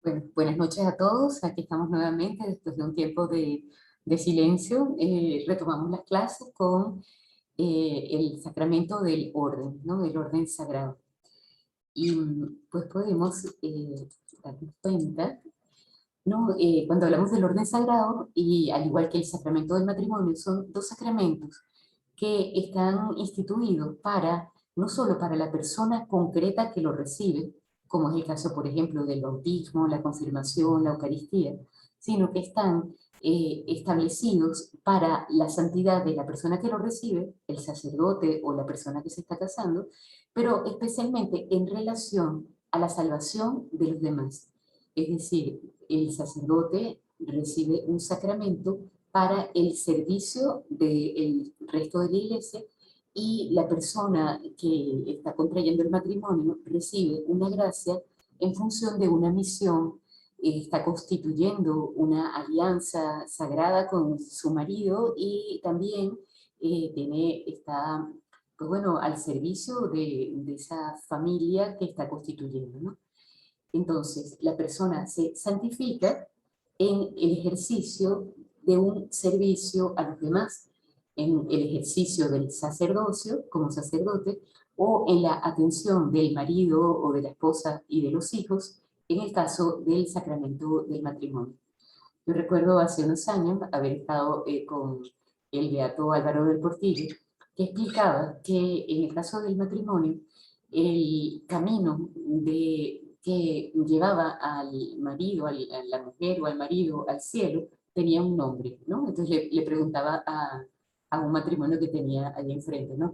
Bueno, buenas noches a todos. Aquí estamos nuevamente después de un tiempo de silencio. Retomamos las clases con el sacramento del orden, ¿no? Del orden sagrado. Y pues podemos darnos cuenta, ¿no? Cuando hablamos del orden sagrado, y al igual que el sacramento del matrimonio, son dos sacramentos que están instituidos para, no solo para la persona concreta que lo recibe, como es el caso, por ejemplo, del bautismo, la confirmación, la Eucaristía, sino que están establecidos para la santidad de la persona que lo recibe, el sacerdote o la persona que se está casando, pero especialmente en relación a la salvación de los demás. Es decir, el sacerdote recibe un sacramento para el servicio del resto de la iglesia, y la persona que está contrayendo el matrimonio recibe una gracia en función de una misión. Está constituyendo una alianza sagrada con su marido, y también está, pues bueno, al servicio de esa familia que está constituyendo, ¿no? Entonces, la persona se santifica en el ejercicio de un servicio a los demás, en el ejercicio del sacerdocio como sacerdote, o en la atención del marido o de la esposa y de los hijos, en el caso del sacramento del matrimonio. Yo recuerdo hace unos años haber estado con el beato Álvaro del Portillo, que explicaba que en el caso del matrimonio, el camino que llevaba al marido, a la mujer o al marido al cielo, tenía un nombre, ¿no? Entonces le preguntaba a un matrimonio que tenía allí enfrente, ¿no?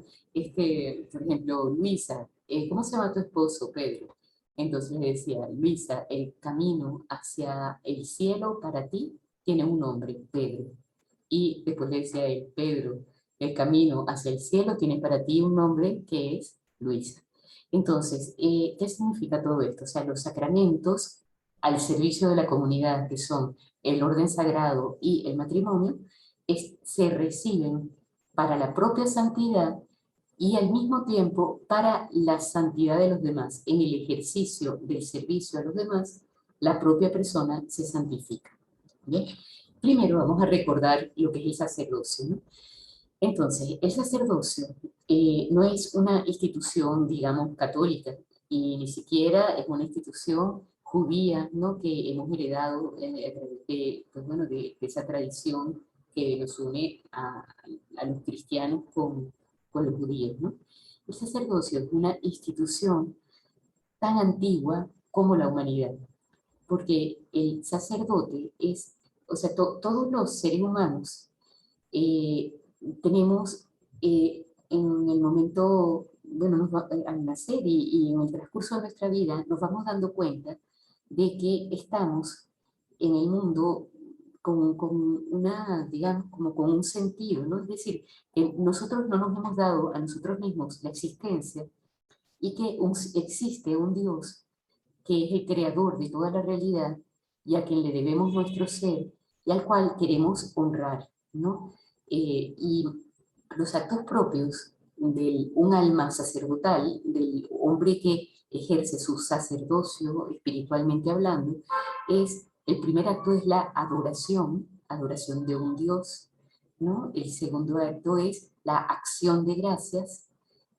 Por ejemplo, Luisa, ¿cómo se llama tu esposo, Pedro? Entonces le decía: Luisa, el camino hacia el cielo para ti tiene un nombre, Pedro. Y después le decía a él: Pedro, el camino hacia el cielo tiene para ti un nombre que es Luisa. Entonces, ¿qué significa todo esto? O sea, los sacramentos al servicio de la comunidad, que son el orden sagrado y el matrimonio, se reciben para la propia santidad y al mismo tiempo para la santidad de los demás. En el ejercicio del servicio a los demás, la propia persona se santifica. ¿Bien? Primero vamos a recordar lo que es el sacerdocio, ¿no? Entonces, el sacerdocio no es una institución, digamos, católica, y ni siquiera es una institución judía, ¿no? Que hemos heredado a través de, pues bueno, de esa tradición que nos une a los cristianos con los judíos, ¿no? El sacerdocio es una institución tan antigua como la humanidad, porque el sacerdote es, o sea, todos los seres humanos eh, tenemos en el momento, bueno, al nacer y en el transcurso de nuestra vida, nos vamos dando cuenta de que estamos en el mundo con una, digamos, como con un sentido, ¿no? Es decir, que nosotros no nos hemos dado a nosotros mismos la existencia, y que existe un Dios que es el creador de toda la realidad y a quien le debemos nuestro ser y al cual queremos honrar, ¿no? Y los actos propios de un alma sacerdotal, del hombre que ejerce su sacerdocio espiritualmente hablando, el primer acto es la adoración, adoración de un Dios, ¿no? El segundo acto es la acción de gracias,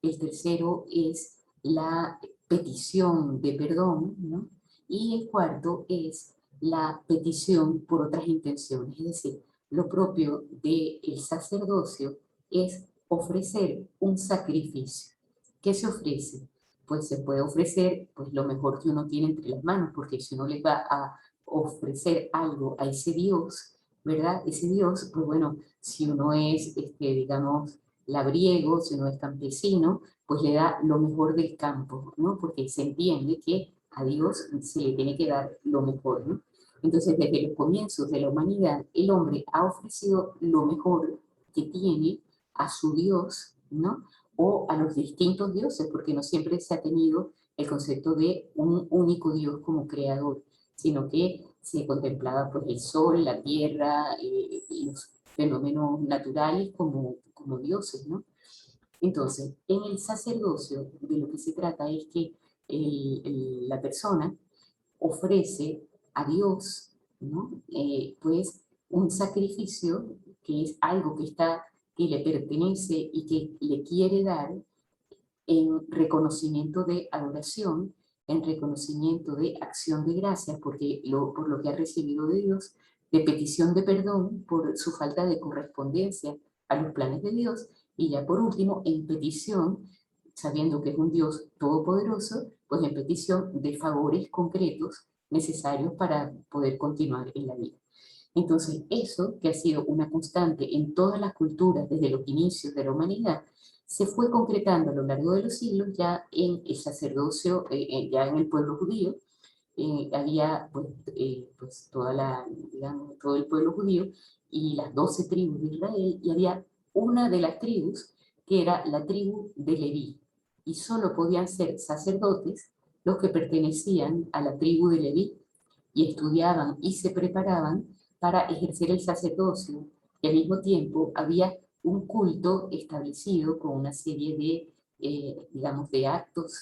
el tercero es la petición de perdón, ¿no? Y el cuarto es la petición por otras intenciones. Es decir, lo propio del sacerdocio es ofrecer un sacrificio. ¿Qué se ofrece? Pues se puede ofrecer pues, lo mejor que uno tiene entre las manos, porque si uno le va a ofrecer algo a ese Dios, ¿verdad? Ese Dios, pues bueno, si uno es, digamos, labriego, si uno es campesino, pues le da lo mejor del campo, ¿no? Porque se entiende que a Dios se le tiene que dar lo mejor, ¿no? Entonces, desde los comienzos de la humanidad, el hombre ha ofrecido lo mejor que tiene a su Dios, ¿no? O a los distintos dioses, porque no siempre se ha tenido el concepto de un único Dios como creador, sino que se contemplaba pues el sol, la tierra y los fenómenos naturales como dioses, ¿no? Entonces, en el sacerdocio de lo que se trata es que la persona ofrece a Dios, ¿no? Pues un sacrificio que es algo que le pertenece y que le quiere dar en reconocimiento de adoración, en reconocimiento de acción de gracias por lo que ha recibido de Dios, de petición de perdón por su falta de correspondencia a los planes de Dios, y ya por último, en petición, sabiendo que es un Dios todopoderoso, pues en petición de favores concretos necesarios para poder continuar en la vida. Entonces, eso que ha sido una constante en todas las culturas desde los inicios de la humanidad, se fue concretando a lo largo de los siglos ya en el sacerdocio, ya en el pueblo judío. Había pues digamos, todo el pueblo judío y las 12 tribus de Israel, y había una de las tribus que era la tribu de Leví, y solo podían ser sacerdotes los que pertenecían a la tribu de Leví, y estudiaban y se preparaban para ejercer el sacerdocio, y al mismo tiempo había un culto establecido con una serie de, digamos, de actos,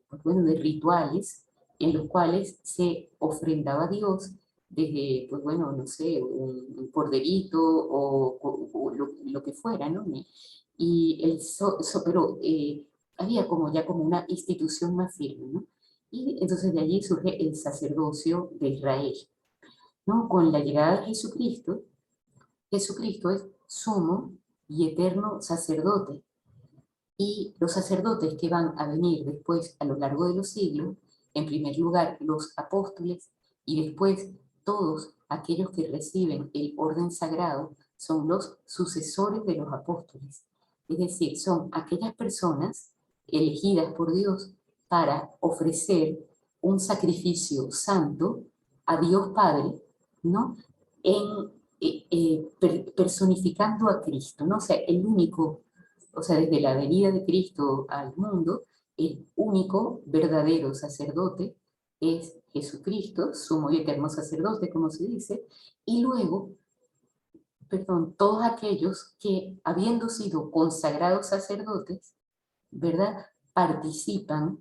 pues bueno, de rituales en los cuales se ofrendaba a Dios desde, pues bueno, no sé, un corderito o lo que fuera, ¿no? Pero había como ya como una institución más firme, ¿no? Y entonces de allí surge el sacerdocio de Israel, ¿no? Con la llegada de Jesucristo, Jesucristo es sumo y eterno sacerdote. Y los sacerdotes que van a venir después a lo largo de los siglos, en primer lugar los apóstoles, y después todos aquellos que reciben el orden sagrado, son los sucesores de los apóstoles. Es decir, son aquellas personas elegidas por Dios para ofrecer un sacrificio santo a Dios Padre, ¿no? Personificando a Cristo, ¿no? O sea, desde la venida de Cristo al mundo, el único verdadero sacerdote es Jesucristo, sumo y eterno sacerdote, como se dice, y luego, perdón, todos aquellos que, habiendo sido consagrados sacerdotes, ¿verdad?, participan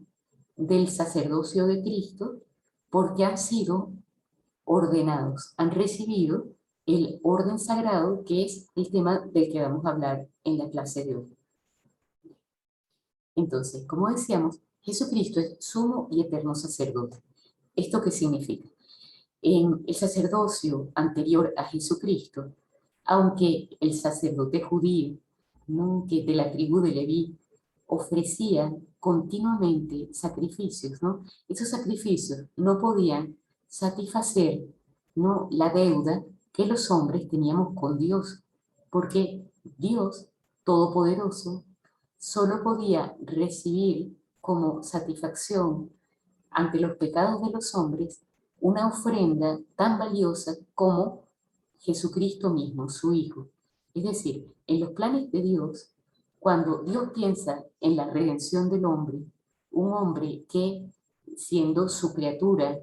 del sacerdocio de Cristo porque han sido ordenados, han recibido el orden sagrado, que es el tema del que vamos a hablar en la clase de hoy. Entonces, como decíamos, Jesucristo es sumo y eterno sacerdote. ¿Esto qué significa? En el sacerdocio anterior a Jesucristo, aunque el sacerdote judío, ¿no?, que de la tribu de Leví, ofrecía continuamente sacrificios, ¿no? Esos sacrificios no podían satisfacer, ¿no?, la deuda que los hombres teníamos con Dios, porque Dios Todopoderoso solo podía recibir como satisfacción ante los pecados de los hombres una ofrenda tan valiosa como Jesucristo mismo, su Hijo. Es decir, en los planes de Dios, cuando Dios piensa en la redención del hombre, un hombre que, siendo su criatura,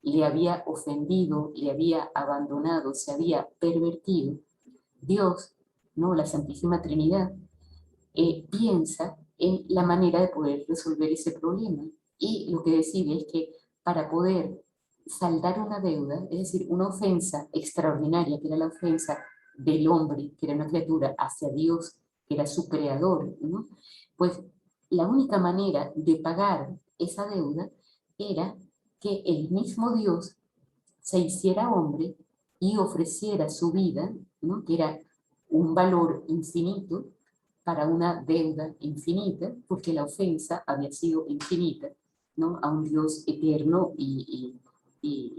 le había ofendido, le había abandonado, se había pervertido, Dios, ¿no?, la Santísima Trinidad, piensa en la manera de poder resolver ese problema, y lo que decide es que para poder saldar una deuda, es decir, una ofensa extraordinaria, que era la ofensa del hombre, que era una criatura, hacia Dios, que era su creador, ¿no?, pues la única manera de pagar esa deuda era que el mismo Dios se hiciera hombre y ofreciera su vida, ¿no?, que era un valor infinito para una deuda infinita, porque la ofensa había sido infinita, ¿no?, a un Dios eterno y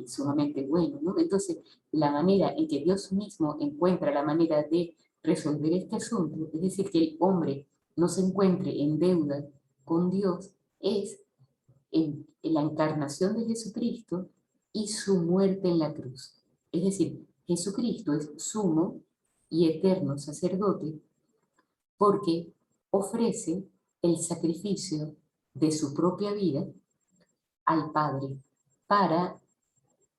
sumamente bueno, ¿no? Entonces, la manera en que Dios mismo encuentra la manera de resolver este asunto, es decir, que el hombre no se encuentre en deuda con Dios, es en la encarnación de Jesucristo y su muerte en la cruz. Es decir, Jesucristo es sumo y eterno sacerdote porque ofrece el sacrificio de su propia vida al Padre para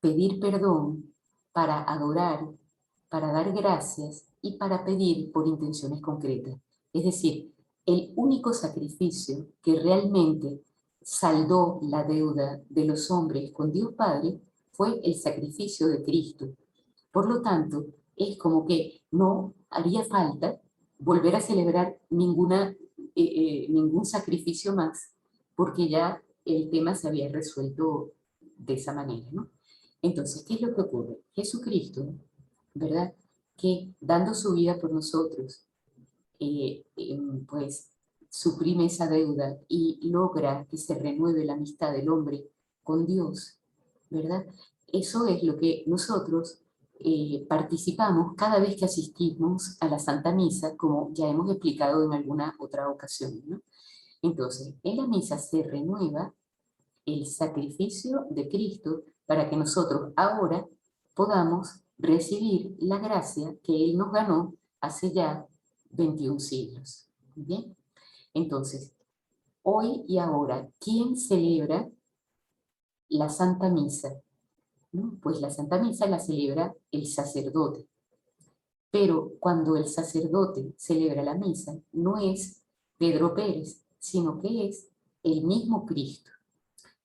pedir perdón, para adorar, para dar gracias y para pedir por intenciones concretas. Es decir, el único sacrificio que realmente saldó la deuda de los hombres con Dios Padre fue el sacrificio de Cristo. Por lo tanto, es como que no haría falta volver a celebrar ningún sacrificio más, porque ya el tema se había resuelto de esa manera, ¿no? Entonces, ¿qué es lo que ocurre? Jesucristo, ¿verdad? Que dando su vida por nosotros, pues suprime esa deuda y logra que se renueve la amistad del hombre con Dios, ¿verdad? Eso es lo que nosotros participamos cada vez que asistimos a la Santa Misa, como ya hemos explicado en alguna otra ocasión, ¿no? Entonces, en la misa se renueva el sacrificio de Cristo para que nosotros ahora podamos recibir la gracia que Él nos ganó hace ya 21 siglos. ¿Bien? Entonces, hoy y ahora, ¿quién celebra la Santa Misa? ¿No? Pues la Santa Misa la celebra el sacerdote. Pero cuando el sacerdote celebra la misa, no es Pedro Pérez, sino que es el mismo Cristo.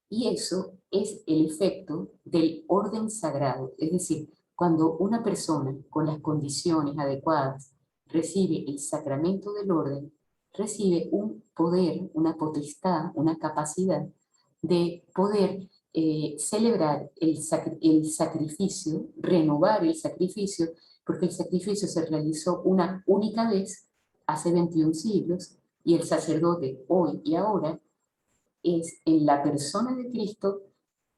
Y eso es el efecto del orden sagrado. Es decir, cuando una persona con las condiciones adecuadas recibe el sacramento del orden, recibe un poder, una potestad, una capacidad de poder celebrar el sacrificio, renovar el sacrificio, porque el sacrificio se realizó una única vez hace 21 siglos y el sacerdote hoy y ahora es en la persona de Cristo,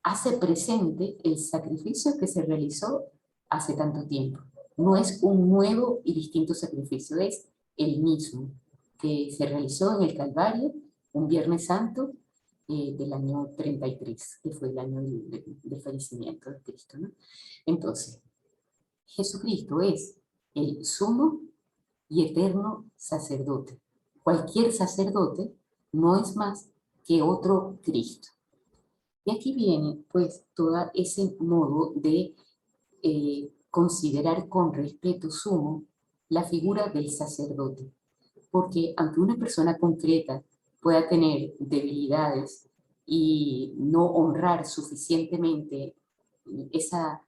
hace presente el sacrificio que se realizó hace tanto tiempo. No es un nuevo y distinto sacrificio, es el mismo que se realizó en el Calvario un Viernes Santo del año 33, que fue el año del fallecimiento de Cristo, ¿no? Entonces, Jesucristo es el sumo y eterno sacerdote. Cualquier sacerdote no es más que otro Cristo. Y aquí viene pues todo ese modo de considerar con respeto sumo la figura del sacerdote. Porque aunque una persona concreta pueda tener debilidades y no honrar suficientemente esa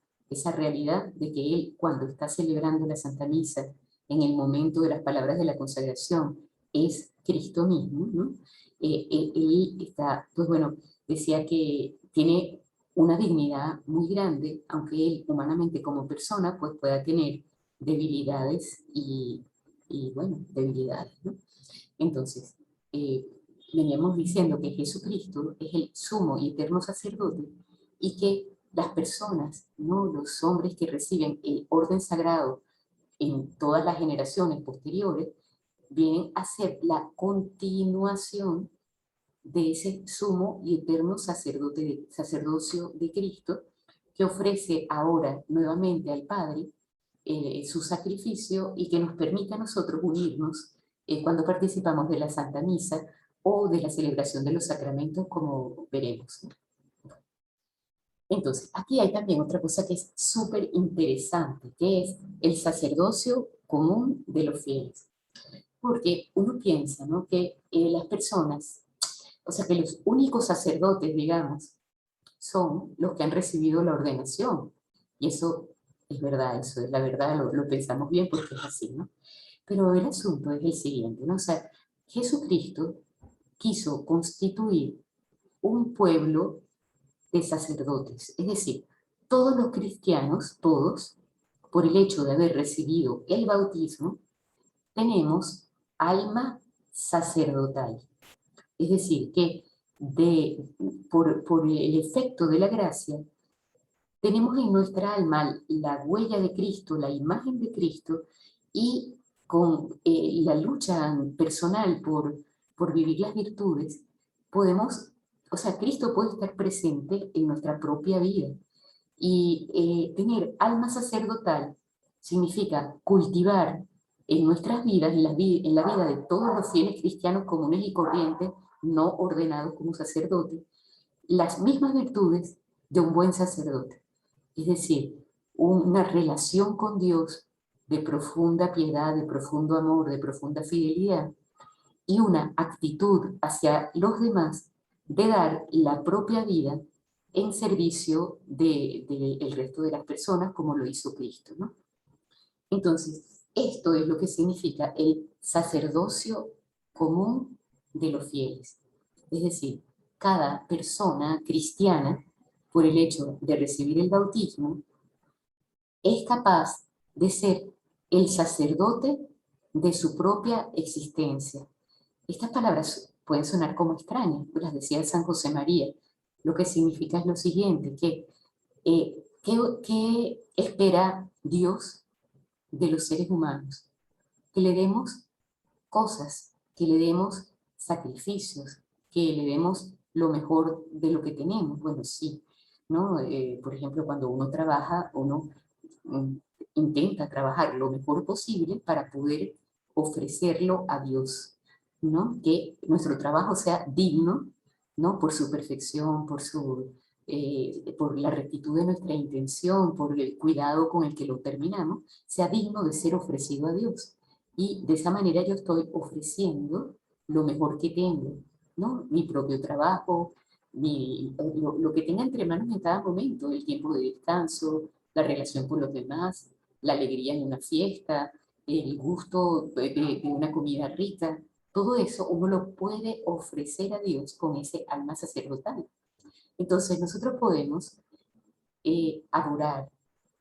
realidad de que él, cuando está celebrando la Santa Misa, en el momento de las palabras de la consagración, es Cristo mismo, ¿no? Él está, pues bueno, decía que tiene una dignidad muy grande, aunque él humanamente como persona pues pueda tener debilidades y bueno, debilidades, ¿no? Entonces, veníamos diciendo que Jesucristo es el sumo y eterno sacerdote y que las personas, ¿no? Los hombres que reciben el orden sagrado en todas las generaciones posteriores, vienen a ser la continuación de ese sumo y eterno sacerdocio de Cristo, que ofrece ahora nuevamente al Padre su sacrificio y que nos permite a nosotros unirnos cuando participamos de la Santa Misa o de la celebración de los sacramentos, como veremos, ¿no? Entonces, aquí hay también otra cosa que es súper interesante, que es el sacerdocio común de los fieles. Porque uno piensa, ¿no?, que las personas, o sea, que los únicos sacerdotes, digamos, son los que han recibido la ordenación. Y eso es verdad, eso es la verdad, lo pensamos bien porque es así, ¿no? Pero el asunto es el siguiente, ¿no? O sea, Jesucristo quiso constituir un pueblo de sacerdotes. Es decir, todos los cristianos, todos, por el hecho de haber recibido el bautismo, tenemos alma sacerdotal. Es decir, que por el efecto de la gracia, tenemos en nuestra alma la huella de Cristo, la imagen de Cristo, y con la lucha personal por vivir las virtudes, podemos, o sea, Cristo puede estar presente en nuestra propia vida. Y tener alma sacerdotal significa cultivar en nuestras vidas, en la vida de todos los fieles cristianos comunes y corrientes, no ordenados como sacerdotes, las mismas virtudes de un buen sacerdote. Es decir, una relación con Dios de profunda piedad, de profundo amor, de profunda fidelidad, y una actitud hacia los demás de dar la propia vida en servicio del resto de las personas, como lo hizo Cristo, ¿no? Entonces, esto es lo que significa el sacerdocio común de los fieles. Es decir, cada persona cristiana, por el hecho de recibir el bautismo, es capaz de ser el sacerdote de su propia existencia. Estas palabras pueden sonar como extrañas, las decía San José María. Lo que significa es lo siguiente, que ¿qué espera Dios de los seres humanos? Que le demos cosas, que le demos sacrificios, que le demos lo mejor de lo que tenemos. Bueno, sí, ¿no? Por ejemplo, cuando uno trabaja, uno mm, intenta trabajar lo mejor posible para poder ofrecerlo a Dios, ¿no? Que nuestro trabajo sea digno, ¿no? Por su perfección, por la rectitud de nuestra intención, por el cuidado con el que lo terminamos, sea digno de ser ofrecido a Dios. Y de esa manera yo estoy ofreciendo lo mejor que tengo, ¿no? Mi propio trabajo, lo que tenga entre manos en cada momento, el tiempo de descanso, la relación con los demás, la alegría en una fiesta, el gusto de una comida rica. Todo eso uno lo puede ofrecer a Dios con ese alma sacerdotal. Entonces nosotros podemos adorar,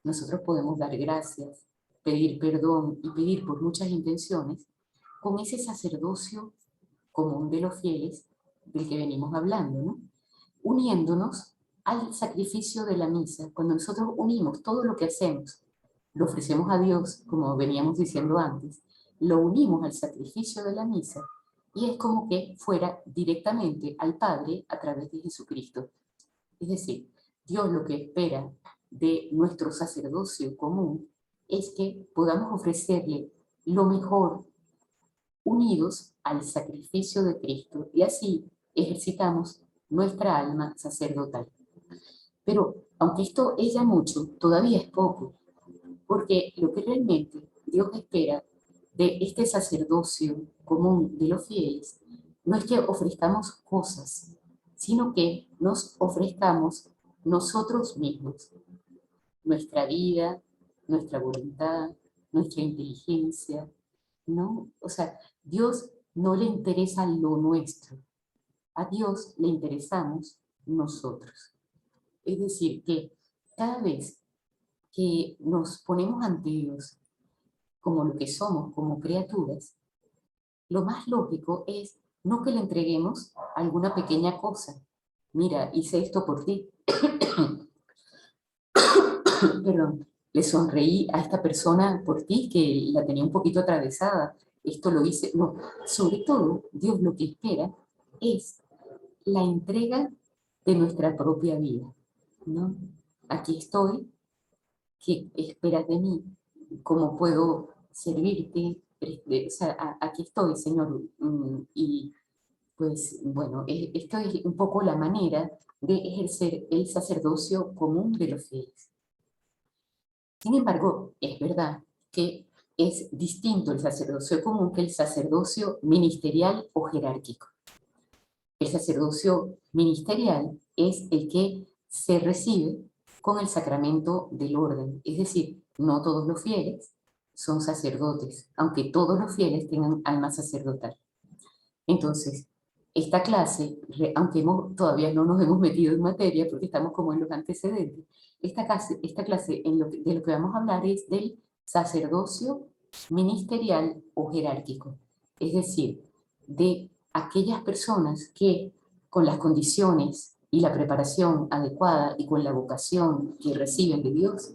nosotros podemos dar gracias, pedir perdón y pedir por muchas intenciones con ese sacerdocio común de los fieles del que venimos hablando, ¿no? Uniéndonos al sacrificio de la misa. Cuando nosotros unimos todo lo que hacemos, lo ofrecemos a Dios, como veníamos diciendo antes, lo unimos al sacrificio de la misa y es como que fuera directamente al Padre a través de Jesucristo. Es decir, Dios lo que espera de nuestro sacerdocio común es que podamos ofrecerle lo mejor unidos al sacrificio de Cristo y así ejercitamos nuestra alma sacerdotal. Pero aunque esto es ya mucho, todavía es poco, porque lo que realmente Dios espera de este sacerdocio común de los fieles no es que ofrezcamos cosas, sino que nos ofrezcamos nosotros mismos, nuestra vida, nuestra voluntad, nuestra inteligencia, ¿no? O sea, Dios no le interesa lo nuestro, a Dios le interesamos nosotros. Es decir, que cada vez que nos ponemos ante Dios como lo que somos, como criaturas, lo más lógico es no que le entreguemos alguna pequeña cosa. Mira, hice esto por ti. Perdón, le sonreí a esta persona por ti que la tenía un poquito atravesada. Esto lo hice. No, sobre todo, Dios lo que espera es la entrega de nuestra propia vida, ¿no? Aquí estoy, ¿qué esperas de mí? ¿Cómo puedo servirte? O sea, aquí estoy, Señor. Y pues bueno, esto es un poco la manera de ejercer el sacerdocio común de los fieles. Sin embargo, es verdad que es distinto el sacerdocio común que el sacerdocio ministerial o jerárquico. El sacerdocio ministerial es el que se recibe con el sacramento del orden, es decir, no todos los fieles son sacerdotes, aunque todos los fieles tengan alma sacerdotal. Entonces, esta clase, aunque todavía no nos hemos metido en materia porque estamos como en los antecedentes, esta clase de lo que vamos a hablar es del sacerdocio ministerial o jerárquico, es decir, de aquellas personas que con las condiciones y la preparación adecuada y con la vocación que reciben de Dios,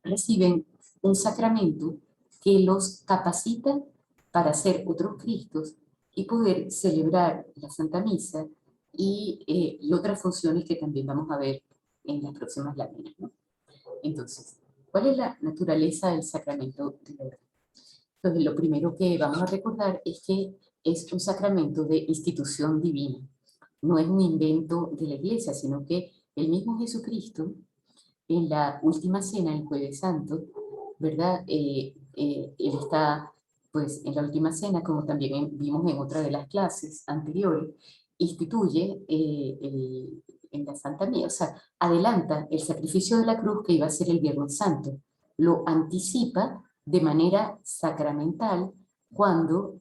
reciben un sacramento que los capacita para ser otros Cristos y poder celebrar la Santa Misa y otras funciones que también vamos a ver en las próximas láminas, ¿no? Entonces, ¿cuál es la naturaleza del sacramento del orden? Entonces, lo primero que vamos a recordar es que es un sacramento de institución divina. No es un invento de la Iglesia, sino que el mismo Jesucristo, en la última cena, el Jueves Santo, ¿verdad? Él está, pues, en la última cena, como también vimos en otra de las clases anteriores, instituye en la Santa Misa, o sea, adelanta el sacrificio de la cruz que iba a ser el Viernes Santo, lo anticipa de manera sacramental cuando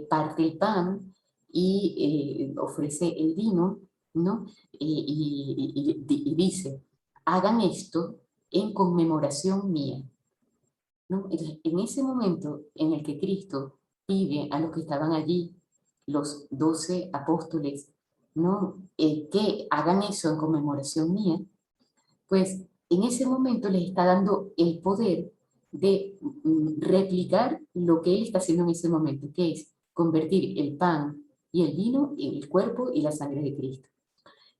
parte el pan y ofrece el vino, ¿no? Y dice, hagan esto en conmemoración mía, ¿no? Entonces, en ese momento en el que Cristo pide a los que estaban allí, los 12 apóstoles, ¿no? Que hagan eso en conmemoración mía, pues en ese momento les está dando el poder de replicar lo que él está haciendo en ese momento, que es convertir el pan y el vino en el cuerpo y la sangre de Cristo.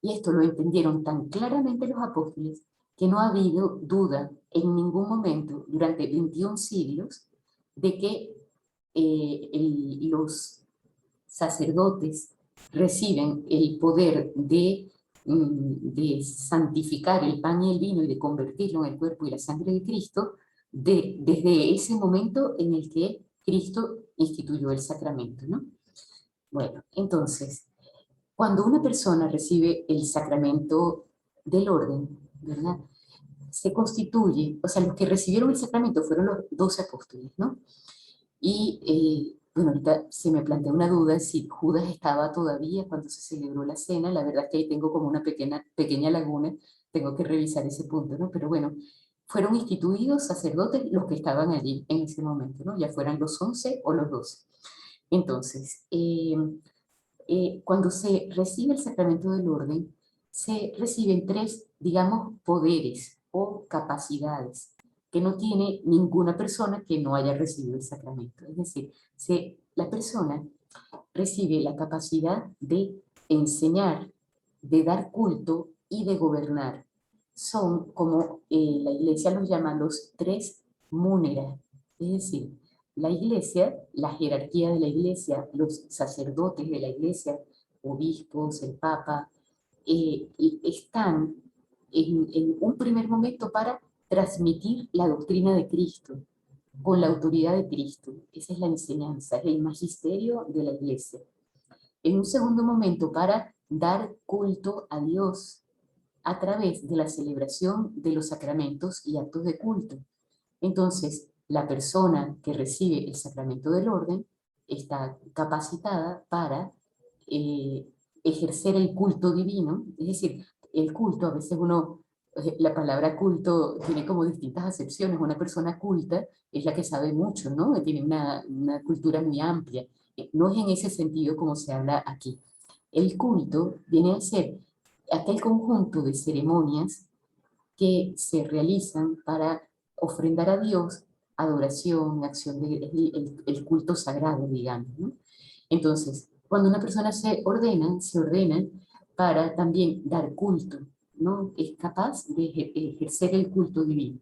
Y esto lo entendieron tan claramente los apóstoles que no ha habido duda en ningún momento durante 21 siglos de que los sacerdotes reciben el poder de santificar el pan y el vino y de convertirlo en el cuerpo y la sangre de Cristo desde ese momento en el que Cristo instituyó el sacramento, ¿no? Bueno, entonces, cuando una persona recibe el sacramento del orden, ¿verdad? Se constituye, o sea, los que recibieron el sacramento fueron los 12 apóstoles, ¿no? Y bueno, ahorita se me plantea una duda si Judas estaba todavía cuando se celebró la cena. La verdad es que ahí tengo como una pequeña laguna, tengo que revisar ese punto, ¿no? Pero bueno, fueron instituidos sacerdotes los que estaban allí en ese momento, ¿no? Ya fueran los 11 o los 12. Entonces, cuando se recibe el sacramento del orden, se reciben tres, digamos, poderes o capacidades que no tiene ninguna persona que no haya recibido el sacramento. Es decir, la persona recibe la capacidad de enseñar, de dar culto y de gobernar. Son como la iglesia los llama los tres múneras, es decir, la iglesia, la jerarquía de la iglesia, los sacerdotes de la iglesia, obispos, el papa, están en un primer momento para transmitir la doctrina de Cristo, con la autoridad de Cristo. Esa es la enseñanza, es el magisterio de la iglesia. En un segundo momento, para dar culto a Dios a través de la celebración de los sacramentos y actos de culto. Entonces, la persona que recibe el sacramento del orden está capacitada para eh, ejercer el culto divino, es decir, el culto, a veces la palabra culto tiene como distintas acepciones. Una persona culta es la que sabe mucho, ¿no? Tiene una cultura muy amplia. No es en ese sentido como se habla aquí. El culto viene a ser aquel conjunto de ceremonias que se realizan para ofrendar a Dios adoración, acción el culto sagrado, digamos, ¿no? Entonces, cuando una persona se ordena para también dar culto, ¿no? Es capaz de ejercer el culto divino.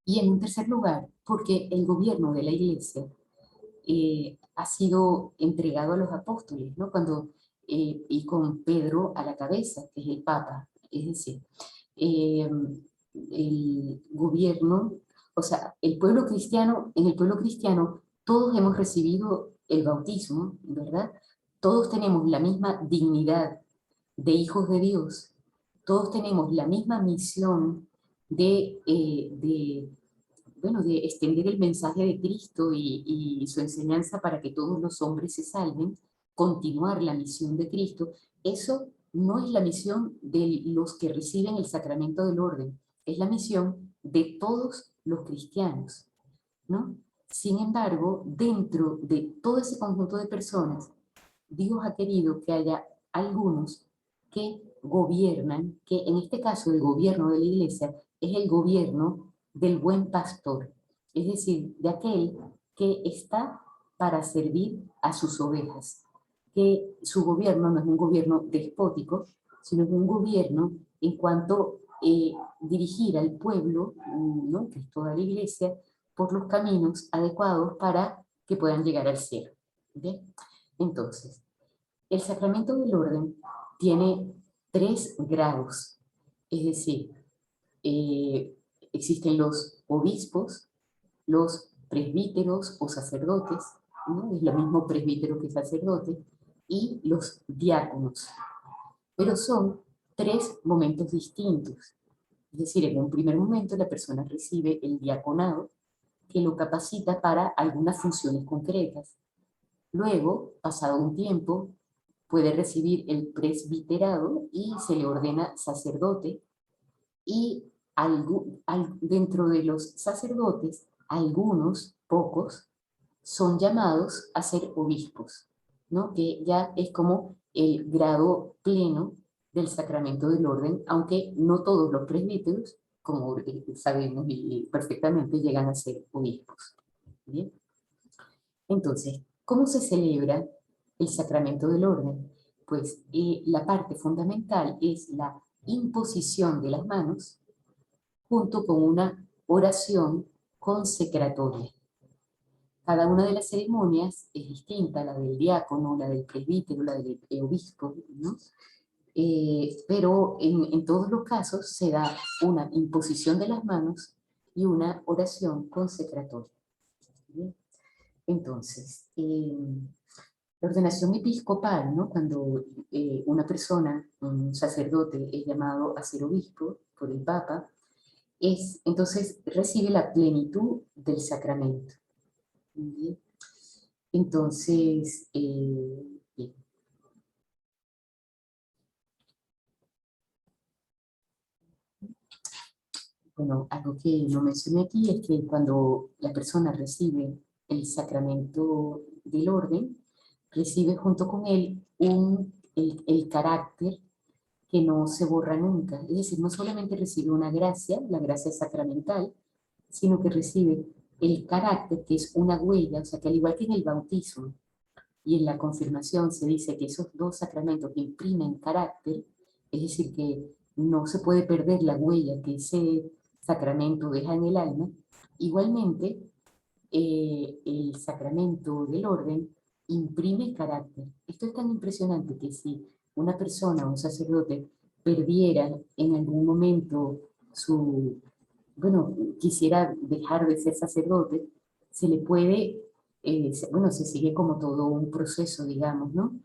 Y en un tercer lugar, porque el gobierno de la iglesia ha sido entregado a los apóstoles, ¿no? Y con Pedro a la cabeza, que es el Papa, es decir, eh, el gobierno, o sea, en el pueblo cristiano todos hemos recibido el bautismo, ¿verdad? Todos tenemos la misma dignidad de hijos de Dios, todos tenemos la misma misión de bueno, de extender el mensaje de Cristo y su enseñanza para que todos los hombres se salven, continuar la misión de Cristo. Eso no es la misión de los que reciben el sacramento del orden, es la misión de todos los cristianos, ¿no? Sin embargo, dentro de todo ese conjunto de personas, Dios ha querido que haya algunos que gobiernan, que en este caso el gobierno de la iglesia es el gobierno del buen pastor, es decir, de aquel que está para servir a sus ovejas, que su gobierno no es un gobierno despótico, sino es un gobierno en cuanto dirigir al pueblo, ¿no? Que es toda la iglesia, por los caminos adecuados para que puedan llegar al cielo. ¿Okay? Entonces, el sacramento del orden tiene 3 grados, es decir, existen los obispos, los presbíteros o sacerdotes, ¿no? Es lo mismo presbítero que sacerdote, y los diáconos. Pero son tres momentos distintos. Es decir, en un primer momento la persona recibe el diaconado, que lo capacita para algunas funciones concretas. Luego, pasado un tiempo, puede recibir el presbiterado y se le ordena sacerdote. Y dentro de los sacerdotes, algunos, pocos, son llamados a ser obispos, ¿no? Que ya es como el grado pleno del sacramento del orden, aunque no todos los presbíteros, como sabemos perfectamente, llegan a ser obispos. ¿Bien? Entonces, ¿cómo se celebra el sacramento del orden? Pues la parte fundamental es la imposición de las manos junto con una oración consecratoria. Cada una de las ceremonias es distinta, la del diácono, la del presbítero, la del obispo, ¿no? Pero en todos los casos se da una imposición de las manos y una oración consecratoria. ¿Bien? Entonces, la ordenación episcopal, ¿no? Cuando una persona, un sacerdote, es llamado a ser obispo por el Papa, entonces recibe la plenitud del sacramento. ¿Bien? Entonces, bien. Bueno, algo que no mencioné aquí es que cuando la persona recibe el sacramento del orden, recibe junto con él el carácter que no se borra nunca. Es decir, no solamente recibe una gracia, la gracia sacramental, sino que recibe el carácter, que es una huella, o sea, que al igual que en el bautismo y en la confirmación se dice que esos dos sacramentos imprimen carácter, es decir, que no se puede perder la huella que ese sacramento deja en el alma, igualmente el sacramento del orden imprime carácter. Esto es tan impresionante que si una persona, un sacerdote, perdiera en algún momento bueno, quisiera dejar de ser sacerdote, se le puede, bueno, se sigue como todo un proceso, digamos, ¿no?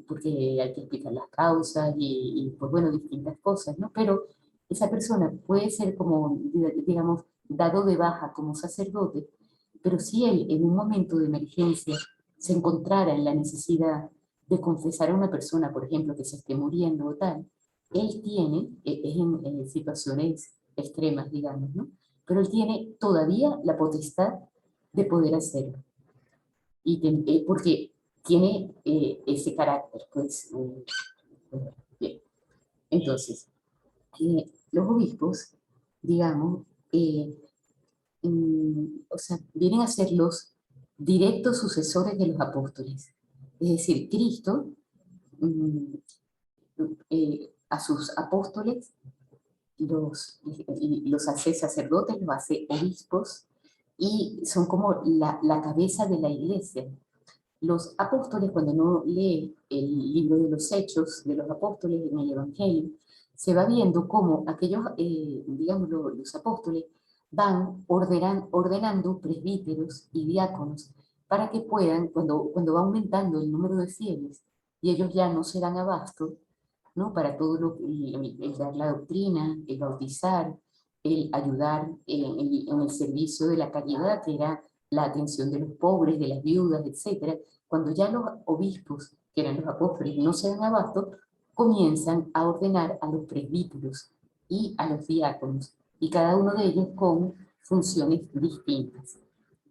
Porque hay que explicar las causas pues bueno, distintas cosas, ¿no? Pero esa persona puede ser como, digamos, dado de baja como sacerdote, pero si él en un momento de emergencia se encontrara en la necesidad de confesar a una persona, por ejemplo, que se esté muriendo o tal, él tiene, es en situaciones extremas, digamos, ¿no? Pero él tiene todavía la potestad de poder hacerlo. Porque tiene ese carácter, pues. Bien. Entonces, los obispos, digamos, o sea, vienen a ser los directos sucesores de los apóstoles. Es decir, Cristo mm, a sus apóstoles los hace sacerdotes, los hace obispos, y son como la cabeza de la iglesia. Los apóstoles, cuando uno lee el libro de los Hechos de los Apóstoles en el Evangelio, se va viendo cómo aquellos, digamos, los apóstoles van ordenando presbíteros y diáconos para que puedan, cuando va aumentando el número de fieles y ellos ya no se dan abasto, ¿no? Para todo el dar la doctrina, el bautizar, el ayudar en el servicio de la caridad, que era la atención de los pobres, de las viudas, etc. Cuando ya los obispos, que eran los apóstoles, no se dan abasto, comienzan a ordenar a los presbíteros y a los diáconos, y cada uno de ellos con funciones distintas.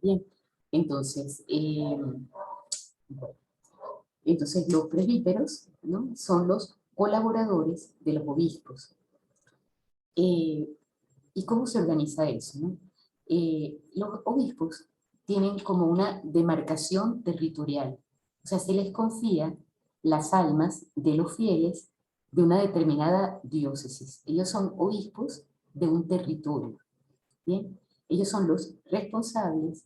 Bien, entonces, bueno, entonces los presbíteros, ¿no? Son los colaboradores de los obispos. Eh, ¿Y cómo se organiza eso? ¿No? Los obispos tienen como una demarcación territorial, o sea, se les confía las almas de los fieles de una determinada diócesis. Ellos son obispos de un territorio, ¿bien? Ellos son los responsables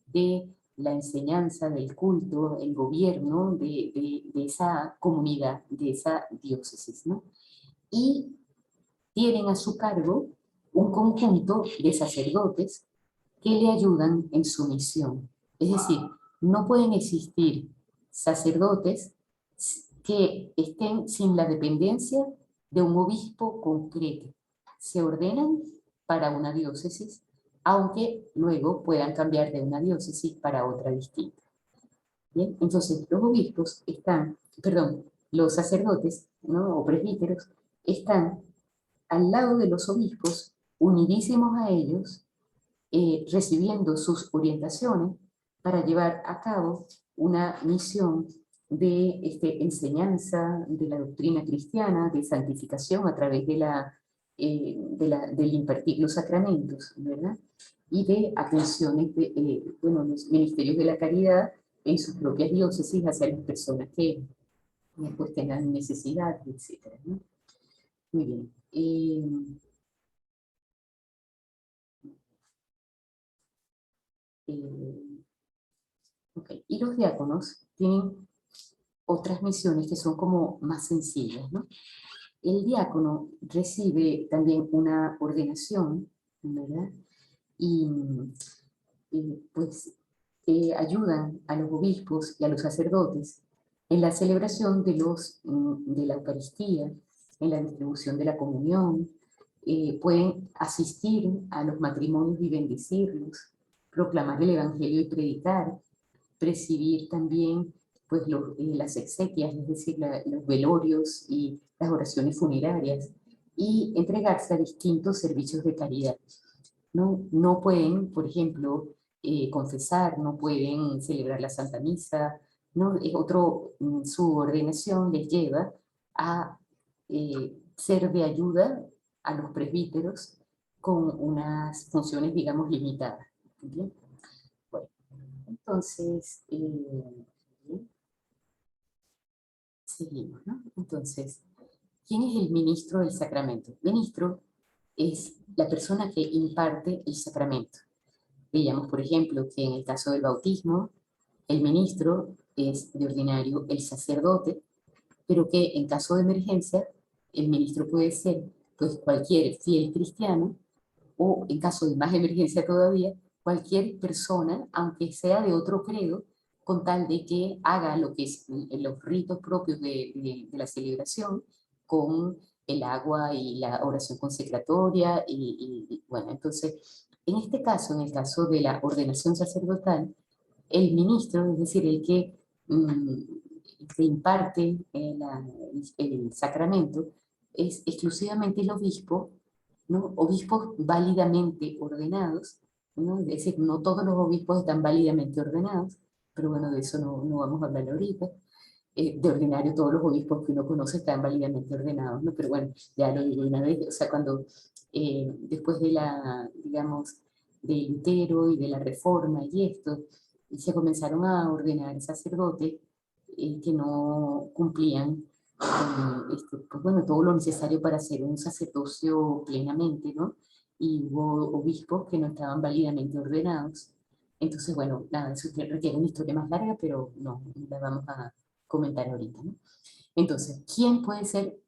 de la enseñanza, del culto, el gobierno de esa comunidad, de esa diócesis, ¿no? Y tienen a su cargo un conjunto de sacerdotes que le ayudan en su misión. Es decir, no pueden existir sacerdotes que estén sin la dependencia de un obispo concreto. Se ordenan para una diócesis, aunque luego puedan cambiar de una diócesis para otra distinta. ¿Bien? Entonces, los obispos están, perdón, los sacerdotes, ¿no? O presbíteros, están al lado de los obispos, unidísimos a ellos, recibiendo sus orientaciones para llevar a cabo una misión de enseñanza de la doctrina cristiana, de santificación a través del impartir los sacramentos, ¿verdad? Y de atenciones de bueno, los ministerios de la caridad en sus propias diócesis hacia las personas que pues, tengan necesidad, etc. ¿no? Muy bien. Okay. Y los diáconos tienen otras misiones que son como más sencillas, ¿no? El diácono recibe también una ordenación, ¿verdad? Y, pues ayudan a los obispos y a los sacerdotes en la celebración de la Eucaristía, en la distribución de la comunión, pueden asistir a los matrimonios y bendecirlos, proclamar el Evangelio y predicar, presidir también pues, las exequias, es decir, los velorios y las oraciones funerarias, y entregarse a distintos servicios de caridad. No pueden, por ejemplo, confesar, no pueden celebrar la Santa Misa, ¿no? Es su ordenación les lleva a ser de ayuda a los presbíteros con unas funciones, digamos, limitadas. ¿Bien? Bueno, entonces, seguimos, ¿no? Entonces, ¿quién es el ministro del sacramento? El ministro es la persona que imparte el sacramento. Veíamos, por ejemplo, que en el caso del bautismo, el ministro es de ordinario el sacerdote, pero que en caso de emergencia, el ministro puede ser pues, cualquier fiel cristiano, o en caso de más emergencia todavía, cualquier persona, aunque sea de otro credo, con tal de que haga lo que es los ritos propios de la celebración, con el agua y la oración consecratoria, bueno, entonces, en este caso, en el caso de la ordenación sacerdotal, el ministro, es decir, mm, que imparte el sacramento, es exclusivamente el obispo, ¿no? Obispos válidamente ordenados, ¿no? Es decir, no todos los obispos están válidamente ordenados, pero bueno, de eso no vamos a hablar ahorita. De ordinario, todos los obispos que uno conoce están válidamente ordenados, ¿no? Pero bueno, ya lo digo una vez, o sea, después de digamos, de Lutero y de la Reforma y esto, se comenzaron a ordenar sacerdotes que no cumplían pues bueno, todo lo necesario para hacer un sacerdocio plenamente, ¿no? Y hubo obispos que no estaban válidamente ordenados. Entonces, bueno, nada, eso requiere una historia más larga, pero no la vamos a comentar ahorita, ¿no? Entonces, ¿quién puede ser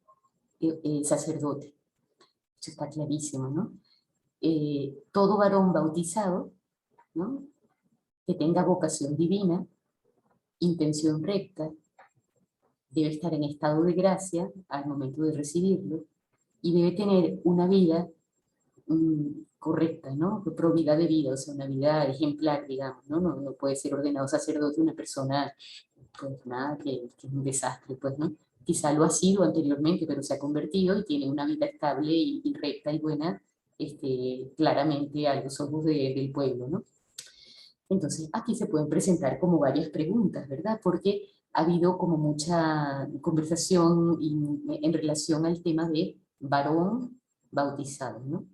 sacerdote? Eso está clarísimo, ¿no? Todo varón bautizado, ¿no? Que tenga vocación divina, intención recta, debe estar en estado de gracia al momento de recibirlo y debe tener una vida correcta, ¿no? Probidad de vida, o sea, una vida ejemplar, digamos, ¿no? No puede ser ordenado sacerdote una persona, pues nada, que es un desastre, pues, ¿no? Quizá lo ha sido anteriormente, pero se ha convertido y tiene una vida estable y recta y buena, claramente a los ojos del pueblo, ¿no? Entonces, aquí se pueden presentar como varias preguntas, ¿verdad? Porque ha habido como mucha conversación en relación al tema de varón bautizado, ¿no?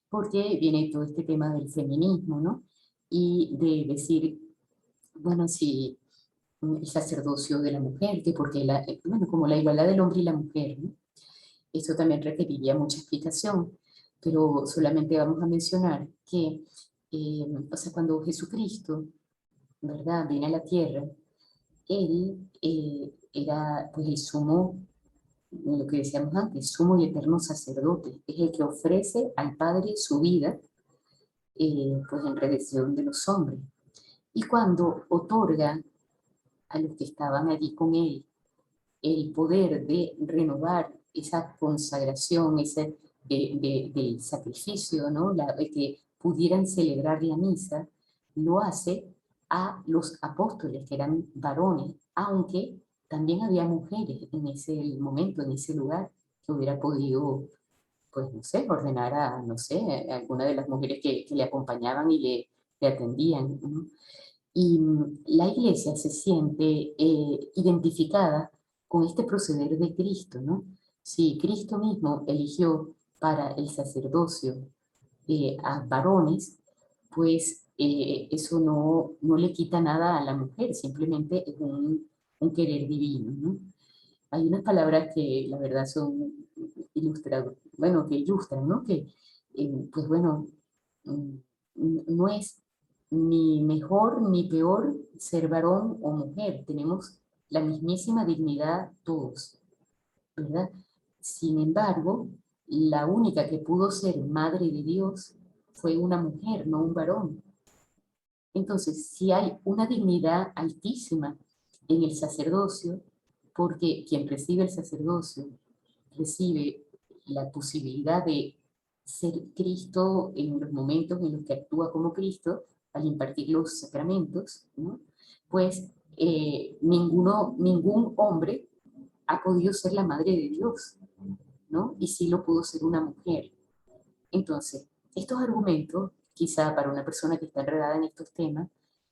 Porque viene todo este tema del feminismo, ¿no? Y de decir, bueno, si el sacerdocio de la mujer, que porque, bueno, como la igualdad del hombre y la mujer, ¿no? Eso también requeriría mucha explicación, pero solamente vamos a mencionar que, o sea, cuando Jesucristo, ¿verdad?, viene a la tierra, él era pues el sumo, lo que decíamos antes, sumo y eterno sacerdote, es el que ofrece al Padre su vida, pues en redención de los hombres. Y cuando otorga a los que estaban allí con él el poder de renovar esa consagración, ese del sacrificio, ¿no? De que pudieran celebrar la misa, lo hace a los apóstoles, que eran varones, aunque también había mujeres en ese momento, en ese lugar, que hubiera podido, pues no sé, ordenar a, no sé, a alguna de las mujeres que le acompañaban y le atendían, ¿no? Y la iglesia se siente identificada con este proceder de Cristo, ¿no? Si Cristo mismo eligió para el sacerdocio a varones, pues eso no le quita nada a la mujer, simplemente es un querer divino, ¿no? Hay unas palabras que la verdad son bueno, que ilustran, ¿no? Que, pues bueno, mm, no es ni mejor ni peor ser varón o mujer, tenemos la mismísima dignidad todos, ¿verdad? Sin embargo, la única que pudo ser madre de Dios fue una mujer, no un varón. Entonces, si hay una dignidad altísima en el sacerdocio, porque quien recibe el sacerdocio recibe la posibilidad de ser Cristo en los momentos en los que actúa como Cristo, al impartir los sacramentos, ¿no? Pues ningún hombre ha podido ser la madre de Dios, ¿no? Y sí lo pudo ser una mujer. Entonces, estos argumentos, quizá para una persona que está enredada en estos temas,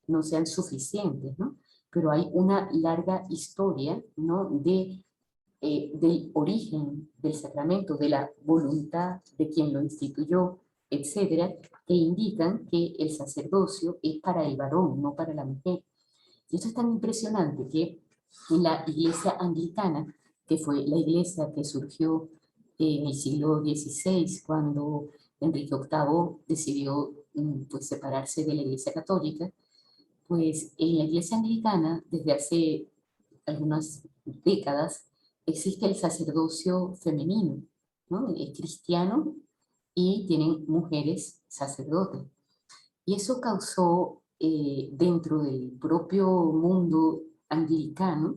no sean suficientes, ¿no? Pero hay una larga historia, ¿no? Del origen del sacramento, de la voluntad de quien lo instituyó, etcétera, que indican que el sacerdocio es para el varón, no para la mujer. Y esto es tan impresionante que en la iglesia anglicana, que fue la iglesia que surgió en el siglo XVI, cuando Enrique VIII decidió pues, separarse de la iglesia católica, pues en la iglesia anglicana, desde hace algunas décadas, existe el sacerdocio femenino, ¿no? Es cristiano y tienen mujeres sacerdotes. Y eso causó dentro del propio mundo anglicano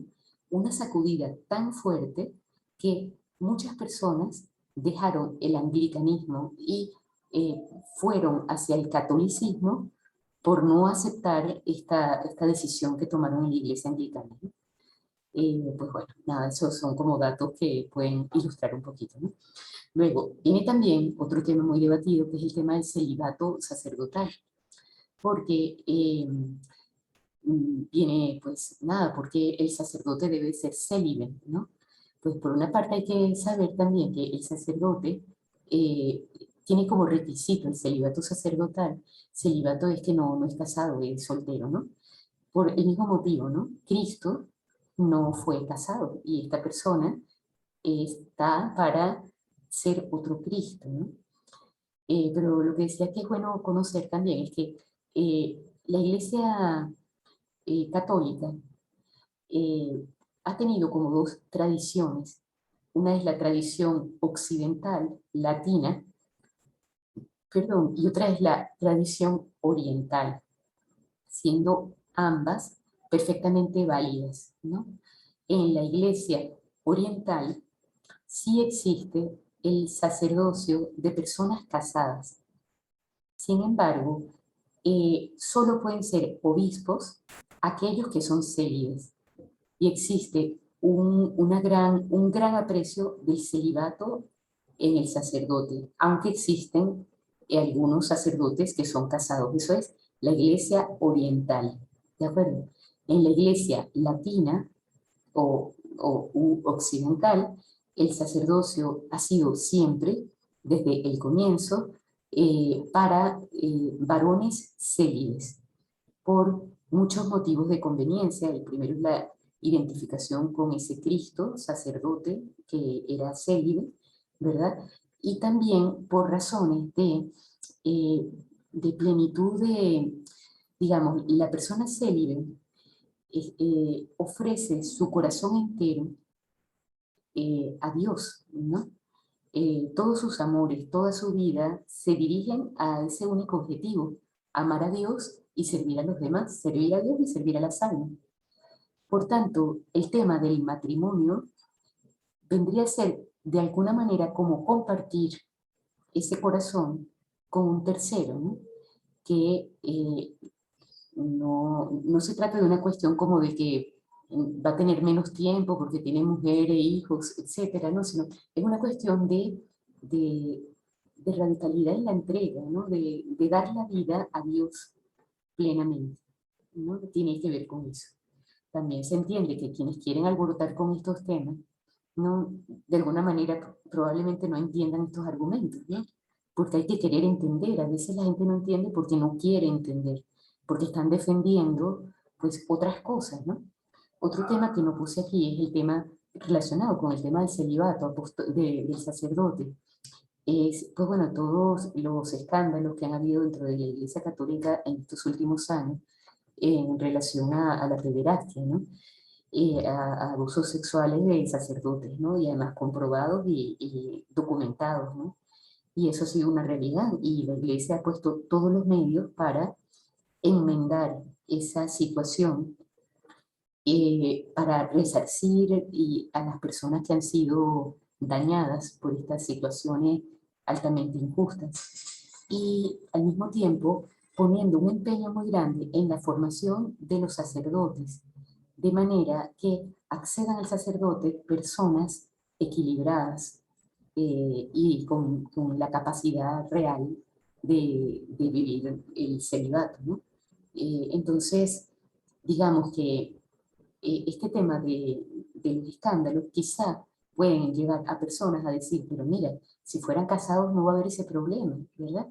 una sacudida tan fuerte que muchas personas dejaron el anglicanismo y eh, fueron hacia el catolicismo por no aceptar esta decisión que tomaron en la iglesia anglicana, ¿no? Pues bueno, nada, esos son como datos que pueden ilustrar un poquito, ¿no? Luego, viene también otro tema muy debatido, que es el tema del celibato sacerdotal, porque viene, pues nada, porque el sacerdote debe ser célibe, ¿no? Pues por una parte hay que saber también que el sacerdote tiene como requisito el celibato sacerdotal. Celibato es que no es casado, es soltero, ¿no? Por el mismo motivo, ¿no? Cristo no fue casado y esta persona está para ser otro Cristo, ¿no? Pero lo que decía que es bueno conocer también es que la Iglesia católica eh, ha tenido como dos tradiciones. Una es la tradición occidental, latina, perdón, y otra es la tradición oriental, siendo ambas perfectamente válidas, ¿no? En la Iglesia oriental sí existe el sacerdocio de personas casadas. Sin embargo, solo pueden ser obispos aquellos que son célibes. Y existe un gran aprecio del celibato en el sacerdote, aunque existen algunos sacerdotes que son casados. Eso es la iglesia oriental, ¿de acuerdo? En la iglesia latina o occidental, el sacerdocio ha sido siempre, desde el comienzo, para varones célibes, por muchos motivos de conveniencia. El primero es la identificación con ese Cristo, sacerdote, que era célibe, ¿verdad? Y también por razones de plenitud de, digamos, la persona célibe ofrece su corazón entero a Dios, ¿no? Todos sus amores, toda su vida se dirigen a ese único objetivo, amar a Dios y servir a los demás, servir a Dios y servir a las almas. Por tanto, el tema del matrimonio vendría a ser de alguna manera como compartir ese corazón con un tercero, ¿no? Que no se trata de una cuestión como de que va a tener menos tiempo porque tiene mujer e hijos, etcétera, ¿no? Sino es una cuestión de, de radicalidad en la entrega, ¿no? De dar la vida a Dios plenamente, ¿no? Tiene que ver con eso. También se entiende que quienes quieren alborotar con estos temas, no, de alguna manera probablemente no entiendan estos argumentos, ¿no? Porque hay que querer entender. A veces la gente no entiende porque no quiere entender, porque están defendiendo pues otras cosas, ¿no? Otro tema que no puse aquí es el tema relacionado con el tema del celibato del sacerdote. Es, pues bueno, todos los escándalos que han habido dentro de la Iglesia Católica en estos últimos años en relación a la pederastia, ¿no? A abusos sexuales de sacerdotes, ¿no? Y además comprobados y documentados, ¿no? Y eso ha sido una realidad y la Iglesia ha puesto todos los medios para enmendar esa situación, para resarcir a las personas que han sido dañadas por estas situaciones altamente injustas. Y al mismo tiempo poniendo un empeño muy grande en la formación de los sacerdotes, de manera que accedan al sacerdote personas equilibradas, y con la capacidad real de vivir el celibato, ¿no? Entonces, digamos que este tema de los escándalos quizá pueden llevar a personas a decir, pero mira, si fueran casados no va a haber ese problema, ¿verdad?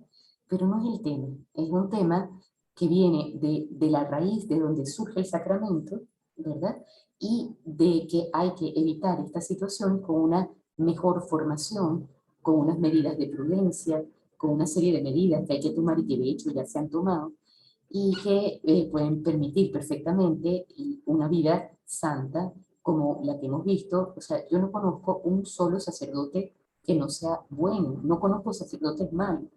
Pero no es el tema, es un tema que viene de la raíz de donde surge el sacramento, ¿verdad? Y de que hay que evitar esta situación con una mejor formación, con unas medidas de prudencia, con una serie de medidas que hay que tomar y que de hecho ya se han tomado, y que pueden permitir perfectamente una vida santa como la que hemos visto. O sea, yo no conozco un solo sacerdote que no sea bueno, no conozco sacerdotes malos,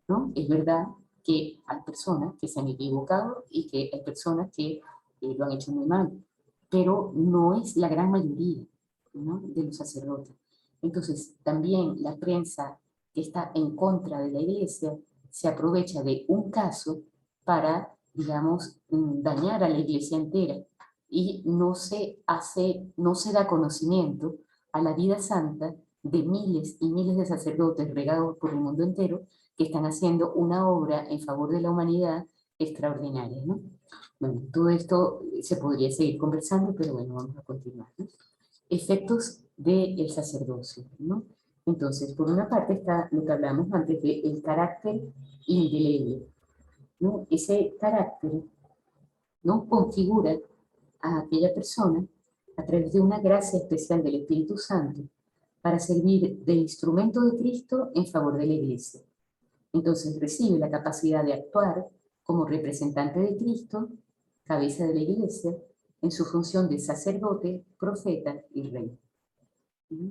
¿no? Es verdad que hay personas que se han equivocado y que hay personas que lo han hecho muy mal, pero no es la gran mayoría, ¿no? De los sacerdotes. Entonces, también la prensa que está en contra de la iglesia se aprovecha de un caso para, digamos, dañar a la iglesia entera y no se da conocimiento a la vida santa de miles y miles de sacerdotes regados por el mundo entero que están haciendo una obra en favor de la humanidad extraordinaria, ¿no? Bueno, todo esto se podría seguir conversando, pero bueno, vamos a continuar, ¿no? Efectos del sacerdocio, ¿no? Entonces, por una parte está lo que hablamos antes de el carácter indeleble, ¿no? Ese carácter, ¿no? Configura a aquella persona a través de una gracia especial del Espíritu Santo para servir de instrumento de Cristo en favor de la Iglesia. Entonces recibe la capacidad de actuar como representante de Cristo, cabeza de la Iglesia, en su función de sacerdote, profeta y rey. ¿Mm?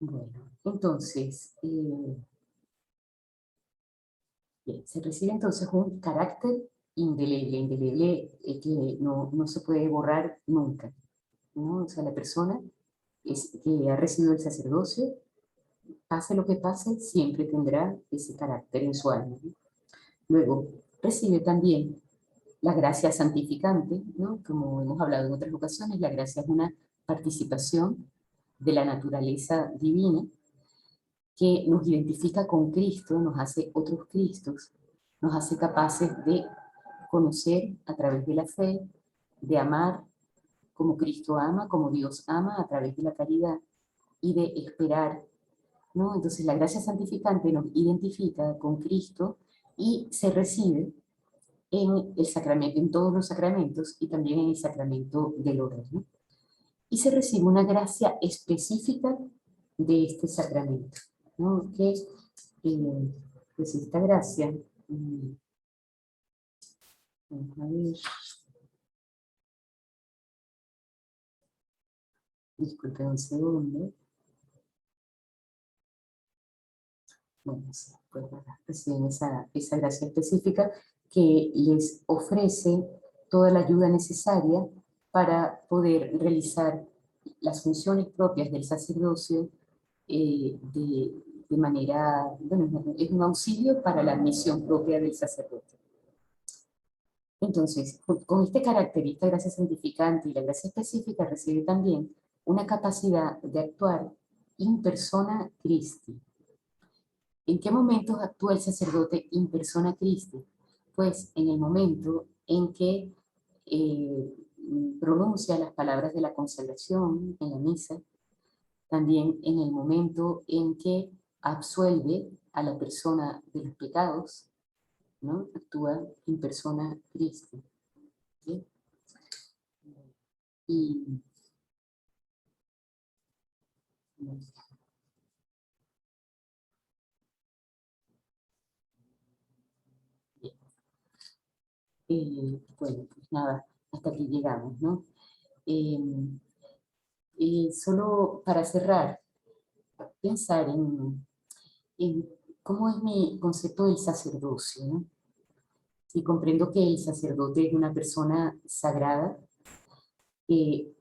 Bueno, entonces, bien, se recibe entonces un carácter indeleble que no se puede borrar nunca, ¿no? O sea, la persona que ha recibido el sacerdocio, pase lo que pase, siempre tendrá ese carácter en su alma, ¿no? Luego, recibe también la gracia santificante, ¿no? Como hemos hablado en otras ocasiones, la gracia es una participación de la naturaleza divina que nos identifica con Cristo, nos hace otros Cristos, nos hace capaces de conocer a través de la fe, de amar como Cristo ama, como Dios ama a través de la caridad y de esperar, ¿no? Entonces la gracia santificante nos identifica con Cristo y se recibe en el sacramento, en todos los sacramentos y también en el sacramento del orden, ¿no? Y se recibe una gracia específica de este sacramento, ¿no? Que pues esta gracia, vamos a ver, disculpen un segundo, bueno, pues reciben esa gracia específica que les ofrece toda la ayuda necesaria para poder realizar las funciones propias del sacerdocio de manera, bueno, es un auxilio para la misión propia del sacerdote. Entonces, con este carácter y esta gracia santificante y la gracia específica recibe también una capacidad de actuar in persona Christi. ¿En qué momentos actúa el sacerdote in persona Christi? Pues en el momento en que pronuncia las palabras de la consagración en la misa, también en el momento en que absuelve a la persona de los pecados, ¿no? Actúa in persona Christi. ¿Sí? Y bueno, pues nada, hasta aquí llegamos, ¿no? Eh, Solo para cerrar, pensar en cómo es mi concepto del sacerdocio, ¿no? Y comprendo que el sacerdote es una persona sagrada, que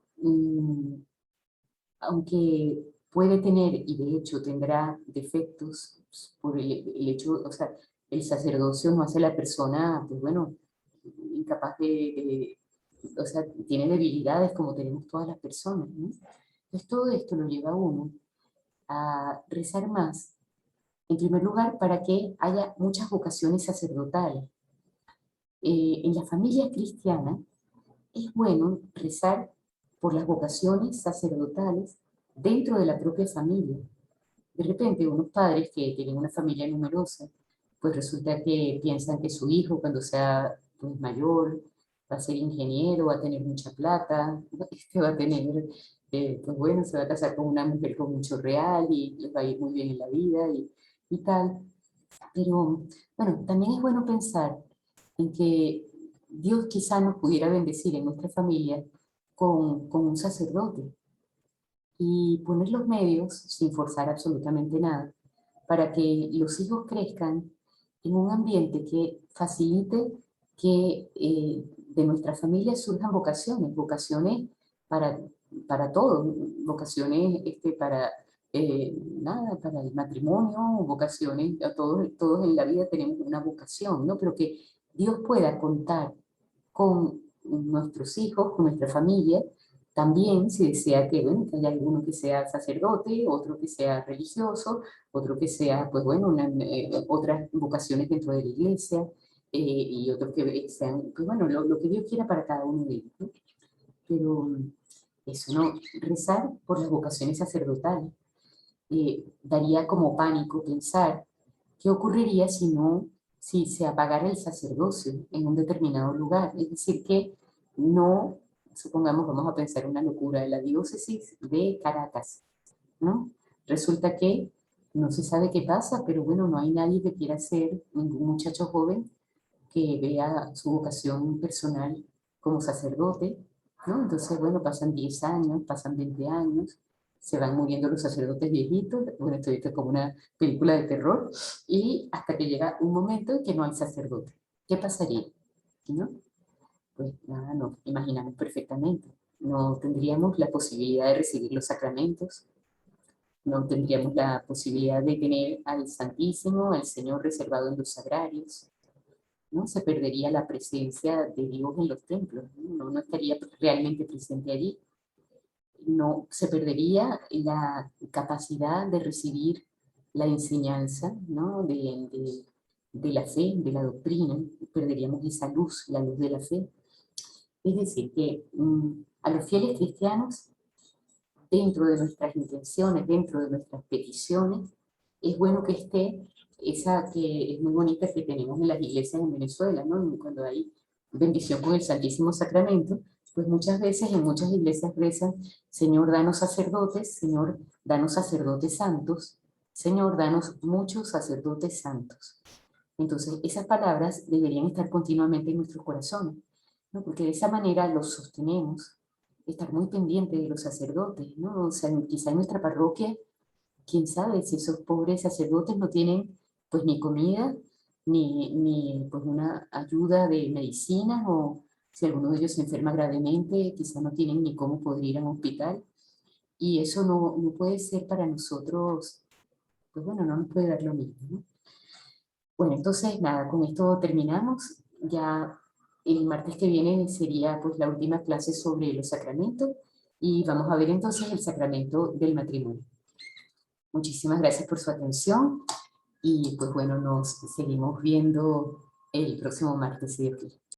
aunque puede tener, y de hecho tendrá defectos por el hecho, o sea, el sacerdocio no hace a la persona, pues bueno, incapaz o sea, tiene debilidades como tenemos todas las personas, ¿no? Entonces todo esto lo lleva a uno a rezar más, en primer lugar, para que haya muchas vocaciones sacerdotales. En la familia cristiana es bueno rezar por las vocaciones sacerdotales dentro de la propia familia. De repente, unos padres que tienen una familia numerosa, pues resulta que piensan que su hijo, cuando sea pues, mayor, va a ser ingeniero, va a tener mucha plata, este va a tener, pues bueno, se va a casar con una mujer con mucho real y les va a ir muy bien en la vida y tal. Pero bueno, también es bueno pensar en que Dios quizá nos pudiera bendecir en nuestra familia con un sacerdote y poner los medios, sin forzar absolutamente nada, para que los hijos crezcan en un ambiente que facilite que de nuestra familia surjan vocaciones, vocaciones para, para todo, vocaciones para, nada, para el matrimonio, vocaciones, a todos en la vida tenemos una vocación, ¿no? Pero que Dios pueda contar con nuestros hijos, con nuestra familia, también se desea que, bueno, que haya alguno que sea sacerdote, otro que sea religioso, otro que sea, pues bueno, otras vocaciones dentro de la iglesia, y otros que sean, pues bueno, lo que Dios quiera para cada uno de ellos, ¿no? Pero eso, ¿no? Rezar por las vocaciones sacerdotales. Daría como pánico pensar qué ocurriría si se apagara el sacerdocio en un determinado lugar. Es decir, que no, supongamos, vamos a pensar una locura de la diócesis de Caracas, ¿no? Resulta que no se sabe qué pasa, pero bueno, no hay nadie que quiera ser ningún muchacho joven que vea su vocación personal como sacerdote, ¿no? Entonces, bueno, pasan 10 años, pasan 20 años, se van muriendo los sacerdotes viejitos, bueno, esto es como una película de terror, y hasta que llega un momento en que no hay sacerdote. ¿Qué pasaría? ¿No? Pues nada, nos imaginamos perfectamente. No tendríamos la posibilidad de recibir los sacramentos, no tendríamos la posibilidad de tener al Santísimo, al Señor reservado en los sagrarios, ¿no? Se perdería la presencia de Dios en los templos, ¿no? No estaría realmente presente allí. No, se perdería la capacidad de recibir la enseñanza, ¿no? de la fe, de la doctrina, perderíamos esa luz, la luz de la fe. Es decir, que a los fieles cristianos, dentro de nuestras intenciones, dentro de nuestras peticiones, es bueno que esté esa que es muy bonita que tenemos en las iglesias en Venezuela, ¿no? Cuando hay bendición con el Santísimo Sacramento, pues muchas veces en muchas iglesias rezan, Señor, danos sacerdotes, Señor, danos sacerdotes santos, Señor, danos muchos sacerdotes santos. Entonces, esas palabras deberían estar continuamente en nuestros corazones, ¿no? Porque de esa manera los sostenemos, estar muy pendiente de los sacerdotes, ¿no? O sea, quizá en nuestra parroquia, quién sabe si esos pobres sacerdotes no tienen pues ni comida, ni pues una ayuda de medicina, o Si alguno de ellos se enferma gravemente, quizá no tienen ni cómo poder ir a un hospital. Y eso no puede ser para nosotros, pues bueno, no nos puede dar lo mismo, ¿no? Bueno, entonces nada, con esto terminamos. Ya el martes que viene sería pues la última clase sobre los sacramentos y vamos a ver entonces el sacramento del matrimonio. Muchísimas gracias por su atención y pues bueno, nos seguimos viendo el próximo martes, si Dios quiere.